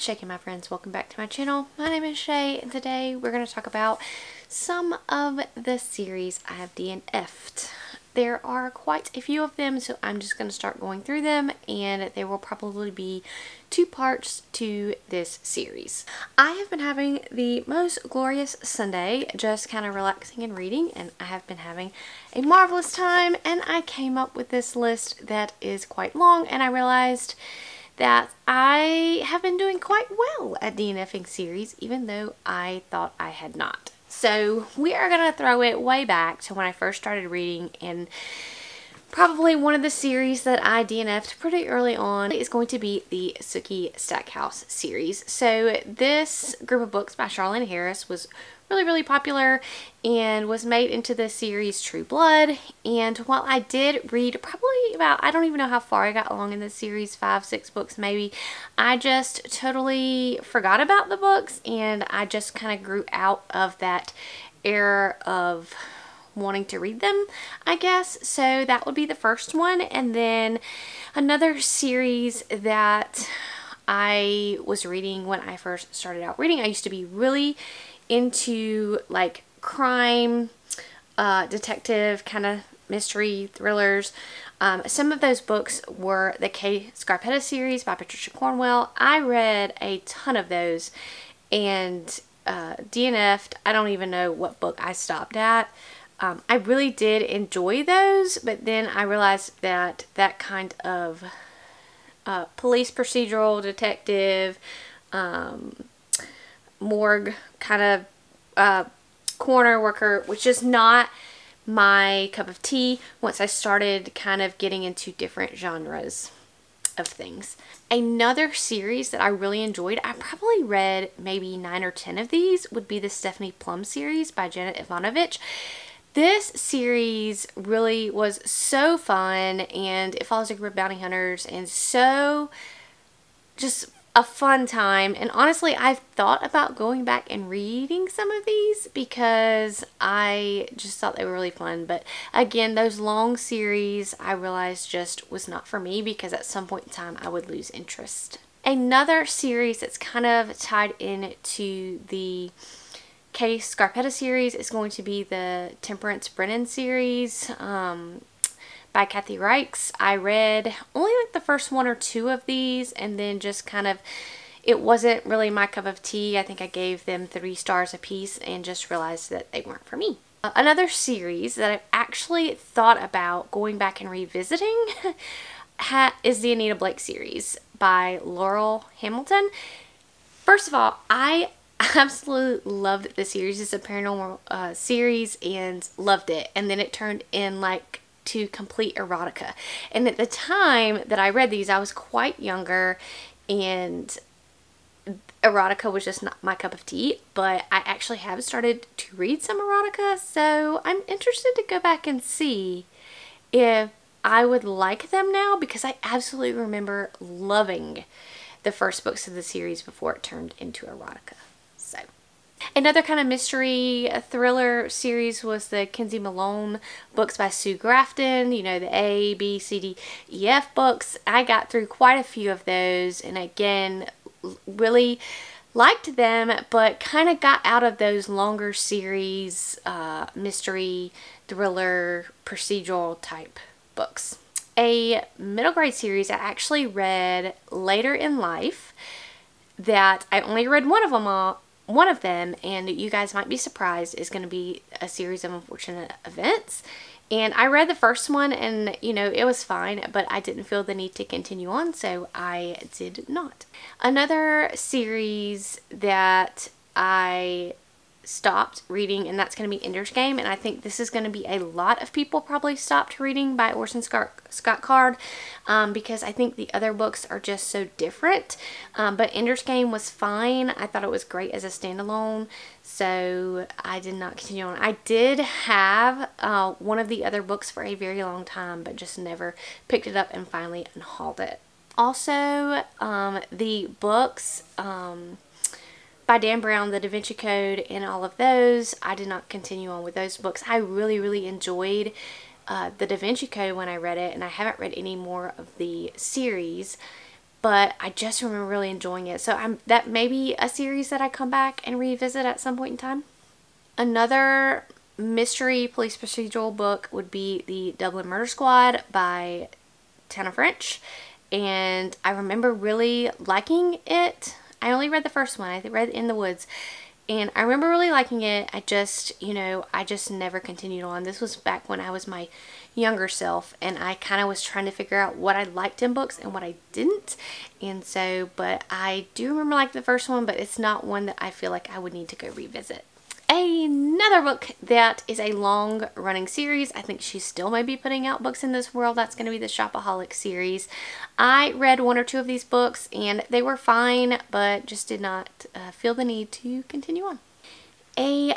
What's shaking, my friends? Welcome back to my channel. My name is Shay, and today we're going to talk about some of the series I have DNF'd. There are quite a few of them, so I'm just going to start going through them, and there will probably be 2 parts to this series. I have been having the most glorious Sunday, just kind of relaxing and reading, and I have been having a marvelous time, and I came up with this list that is quite long, and I realized that I have been doing quite well at DNFing series, even though I thought I had not. So we are going to throw it way back to when I first started reading, and probably one of the series that I DNF'd pretty early on is going to be the Sookie Stackhouse series. So this group of books by Charlaine Harris was really popular and was made into the series True Blood. And while I did read probably about, I don't even know how far I got along in the series, 5-6 books maybe, I just totally forgot about the books, and I just kind of grew out of that era of wanting to read them, I guess. So that would be the first one. And then another series that I was reading when I first started out reading, I used to be really into like crime, detective kind of mystery thrillers. Some of those books were the Kay Scarpetta series by Patricia Cornwell. I read a ton of those, and DNF'd, I don't even know what book I stopped at. I really did enjoy those, but then I realized that that kind of police procedural detective, morgue kind of corner worker was just not my cup of tea once I started kind of getting into different genres of things. Another series that I really enjoyed, I probably read maybe 9 or 10 of these, would be the Stephanie Plum series by Janet Ivanovich. This series really was so fun, and it follows a group of bounty hunters, and so just a fun time. And honestly, I've thought about going back and reading some of these because I just thought they were really fun. But again, those long series I realized just was not for me, because at some point in time I would lose interest. Another series that's kind of tied into the Kay Scarpetta series is going to be the Temperance Brennan series by Kathy Reichs. I read only like the first 1 or 2 of these, and then just kind of, it wasn't really my cup of tea. I think I gave them 3 stars apiece and just realized that they weren't for me. Another series that I've actually thought about going back and revisiting is the Anita Blake series by Laurel Hamilton. First of all, I absolutely loved the series. It's a paranormal series, and loved it. And then it turned in like to complete erotica, and at the time that I read these I was quite younger, and erotica was just not my cup of tea. But I actually have started to read some erotica, so I'm interested to go back and see if I would like them now, because I absolutely remember loving the first books of the series before it turned into erotica. So another kind of mystery thriller series was the Kinsey Malone books by Sue Grafton. You know, the A, B, C, D, E, F books. I got through quite a few of those, and again, really liked them, but kind of got out of those longer series, mystery, thriller, procedural type books. A middle grade series I actually read later in life that I only read one of them, and you guys might be surprised, is going to be A Series of Unfortunate Events. And I read the first one, and you know, it was fine, but I didn't feel the need to continue on, so I did not. Another series that I stopped reading, and that's going to be Ender's Game, and I think this is going to be a lot of people probably stopped reading by Orson Scott Card, because I think the other books are just so different. But Ender's Game was fine. I thought it was great as a standalone, so I did not continue on. I did have one of the other books for a very long time, but just never picked it up and finally unhauled it. Also, the books by Dan Brown, the Da Vinci Code, and all of those, I did not continue on with those books. I really enjoyed the Da Vinci Code when I read it, and I haven't read any more of the series. but I just remember really enjoying it. So that may be a series that I come back and revisit at some point in time. Another mystery police procedural book would be the Dublin Murder Squad by Tana French, and I remember really liking it. I only read the first one. I read In the Woods, and I remember really liking it. I just, I just never continued on. This was back when I was my younger self, and I kind of was trying to figure out what I liked in books and what I didn't. And so, but I do remember liking the first one, but it's not one that I feel like I would need to go revisit. Another book that is a long running series, I think she still may be putting out books in this world, that's going to be the Shopaholic series. I read one or two of these books and they were fine, but just did not feel the need to continue on. A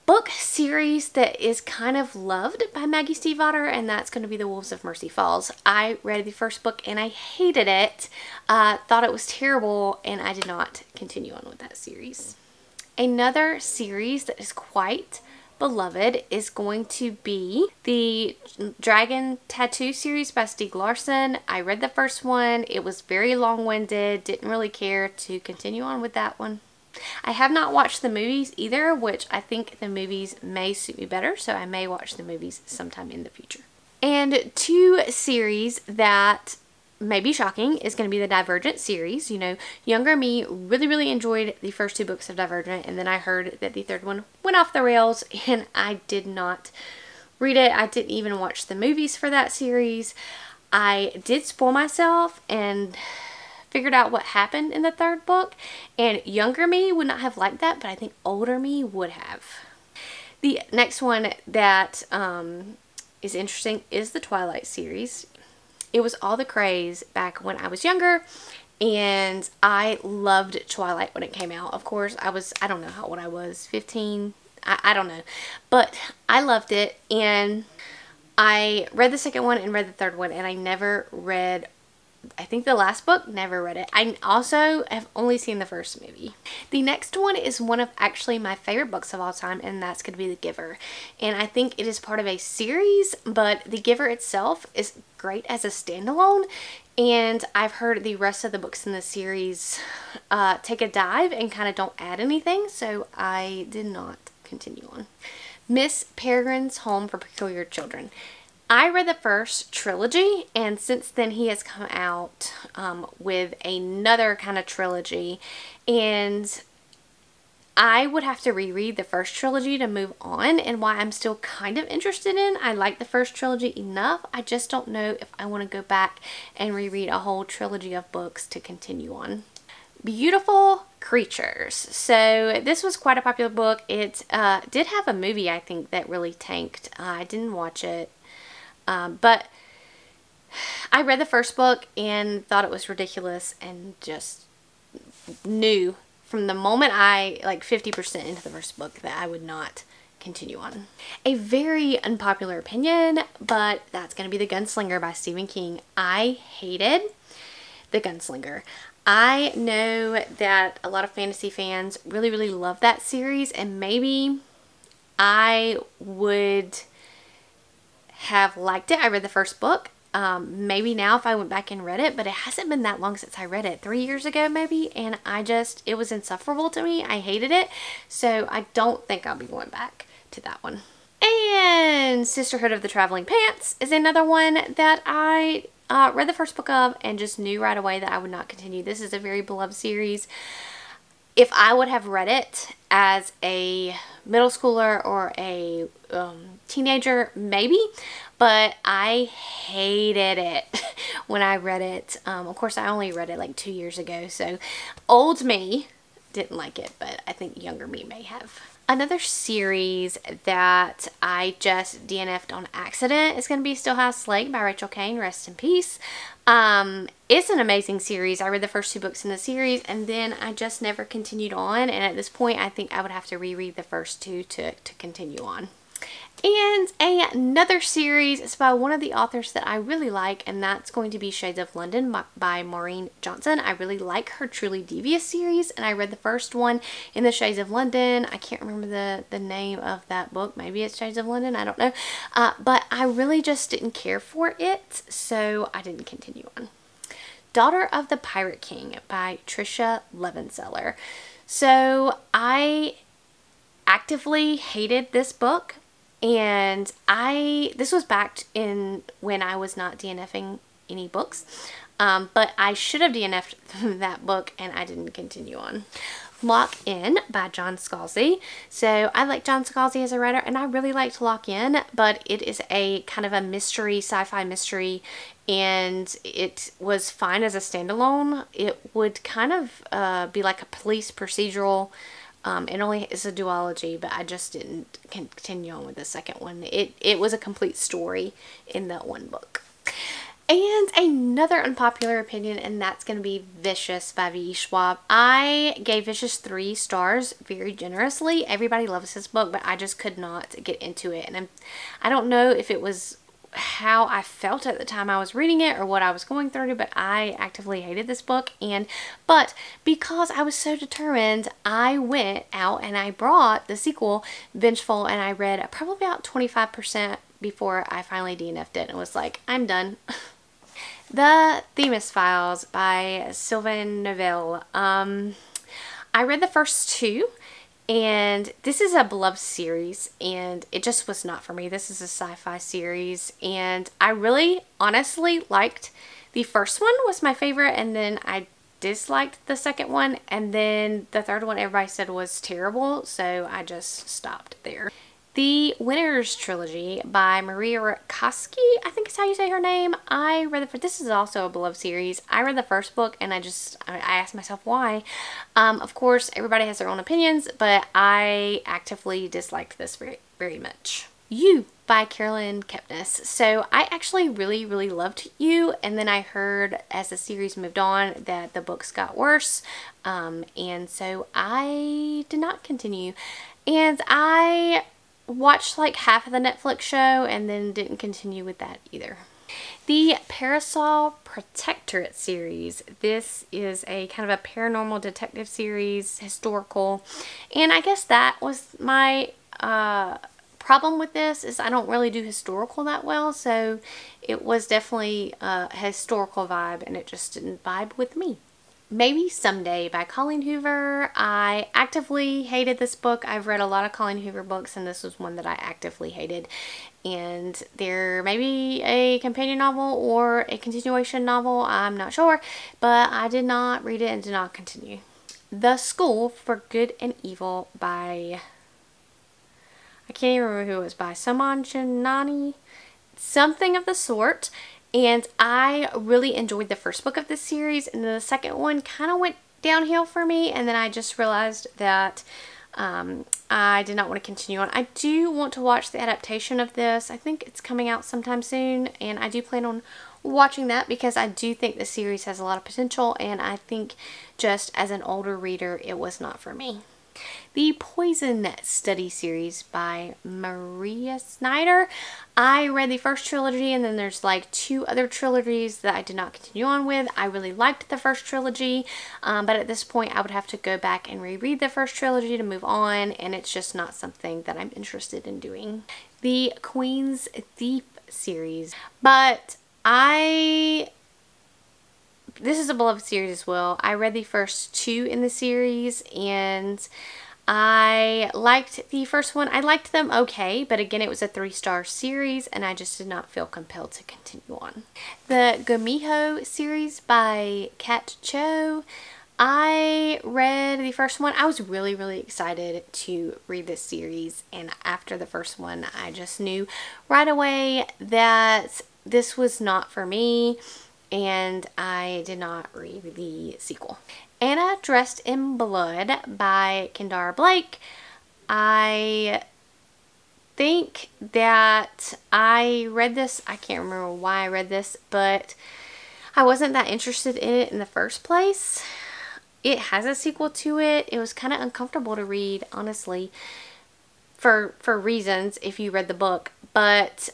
book series that is kind of loved by Maggie Stiefvater, and that's going to be The Wolves of Mercy Falls. I read the first book and I hated it, thought it was terrible, and I did not continue on with that series. Another series that is quite beloved is going to be the Dragon Tattoo series by Stieg Larsson. I read the first one. It was very long-winded. Didn't really care to continue on with that one. I have not watched the movies either, which I think the movies may suit me better, so I may watch the movies sometime in the future. And two series that may be shocking is going to be the Divergent series. Younger me really enjoyed the first two books of Divergent, and then I heard that the third one went off the rails, and I did not read it. I didn't even watch the movies for that series. I did spoil myself and figured out what happened in the third book, and younger me would not have liked that, but I think older me would have. The next one that is interesting is the Twilight series. It was all the craze back when I was younger, and I loved Twilight when it came out. Of course, I don't know how old I was, 15, I don't know, but I loved it, and I read the second one and read the third one, and I never read, I think the last book, never read it. I also have only seen the first movie. The next one is one of actually my favorite books of all time, and that's going to be The Giver. And I think it is part of a series, but The Giver itself is great as a standalone. And I've heard the rest of the books in the series take a dive and kind of don't add anything, so I did not continue on. Miss Peregrine's Home for Peculiar Children. I read the first trilogy, and since then he has come out with another kind of trilogy, and I would have to reread the first trilogy to move on, and why I'm still kind of interested in. I like the first trilogy enough. I just don't know if I want to go back and reread a whole trilogy of books to continue on. Beautiful Creatures. So this was quite a popular book. It did have a movie, I think, that really tanked. I didn't watch it. But I read the first book and thought it was ridiculous, and just knew from the moment I, 50% into the first book, that I would not continue on. A very unpopular opinion, but that's going to be The Gunslinger by Stephen King. I hated The Gunslinger. I know that a lot of fantasy fans really love that series, and maybe I would have liked it. I read the first book. Maybe now if I went back and read it, but it hasn't been that long since I read it. 3 years ago maybe, and it was insufferable to me. I hated it, so I don't think I'll be going back to that one. And Sisterhood of the Traveling Pants is another one that I read the first book of and just knew right away that I would not continue. This is a very beloved series. If I would have read it as a middle schooler or a teenager, maybe, but I hated it when I read it. Of course, I only read it like 2 years ago, so old me didn't like it, but I think younger me may have. Another series that I just DNF'd on accident is going to be Still House Lake by Rachel Caine. Rest in peace. It's an amazing series. I read the first 2 books in the series, and then I just never continued on, and at this point I think I would have to reread the first 2 to continue on. And another series is by one of the authors that I really like, and that's going to be Shades of London by Maureen Johnson. I really like her Truly Devious series, and I read the first one in the Shades of London. I can't remember the name of that book. Maybe it's Shades of London. I don't know. But I really just didn't care for it, so I didn't continue on. Daughter of the Pirate King by Trisha Levenseller. So I actively hated this book, and this was back in when I was not DNFing any books, but I should have DNF'd that book and I didn't continue on. Lock In by John Scalzi. So I like John Scalzi as a writer, and I really liked Lock In, but it is a kind of a mystery, sci-fi mystery, and it was fine as a standalone. It would kind of be like a police procedural. It only is a duology, but I just didn't continue on with the second one. It was a complete story in that one book. And another unpopular opinion, and that's going to be Vicious by V.E. Schwab. I gave Vicious 3 stars very generously. Everybody loves this book, but I just could not get into it. And I don't know if it was how I felt at the time I was reading it or what I was going through, but I actively hated this book. But because I was so determined, I went out and I brought the sequel, Vengeful, and I read probably about 25% before I finally DNF'd it and was like, I'm done. The Themis Files by Sylvain Neuvel. I read the first 2, and this is a beloved series, and it just was not for me. This is a sci-fi series, and I really honestly liked the first one, was my favorite, and then I disliked the second one, and then the third one everybody said was terrible, so I just stopped there. The Winners Trilogy by Maria Rakoski, I think is how you say her name. This is also a beloved series. I read the first book and I asked myself why. Of course, everybody has their own opinions, but I actively disliked this very, very much. You by Carolyn Kepnes. So I actually really, really loved You, and then I heard as the series moved on that the books got worse, and so I did not continue. And I watched like half of the Netflix show and then didn't continue with that either. The Parasol Protectorate series. This is a kind of a paranormal detective series, historical, and I guess that was my problem with this, is I don't really do historical that well, so it was definitely a historical vibe and it just didn't vibe with me. Maybe Someday by Colleen Hoover. I actively hated this book. I've read a lot of Colleen Hoover books, and this was one that I actively hated. And there may be a companion novel or a continuation novel, I'm not sure, but I did not read it and did not continue. The School for Good and Evil by, I can't even remember who it was by, Saman Janani, something of the sort. And I really enjoyed the first book of this series, and then the second one kind of went downhill for me, and then I just realized that I did not want to continue on. I do want to watch the adaptation of this. I think it's coming out sometime soon, and I do plan on watching that because I do think the series has a lot of potential, and I think just as an older reader, it was not for me. The Poison Study series by Maria Snyder. I read the first trilogy, and then there's like 2 other trilogies that I did not continue on with. I really liked the first trilogy, but at this point I would have to go back and reread the first trilogy to move on, and it's just not something that I'm interested in doing. The Queen's Thief series, but this is a beloved series as well. I read the first 2 in the series, and I liked the first one. I liked them okay, but again, it was a 3-star series, and I just did not feel compelled to continue on. The Gumiho series by Kat Cho. I read the first one. I was really, really excited to read this series, and after the first one, I just knew right away that this was not for me, and I did not read the sequel. Anna Dressed in Blood by Kendara Blake. I think that I read this, I can't remember why I read this, but I wasn't that interested in it in the first place. It has a sequel to it. It was kind of uncomfortable to read, honestly, for reasons if you read the book, but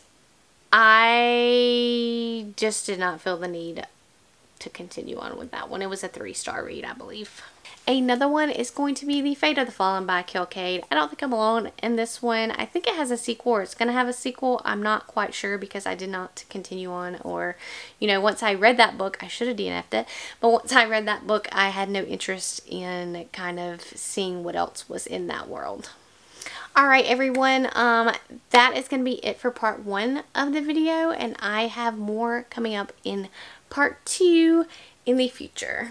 I just did not feel the need to continue on with that one. It was a 3-star read, I believe. Another one is going to be The Fate of the Fallen by Kilcade. I don't think I'm alone in this one. I think it has a sequel, or it's going to have a sequel. I'm not quite sure because I did not continue on, or, you know, once I read that book, I should have DNF'd it, but once I read that book, I had no interest in kind of seeing what else was in that world. Alright everyone, that is going to be it for part 1 of the video, and I have more coming up in part 2 in the future.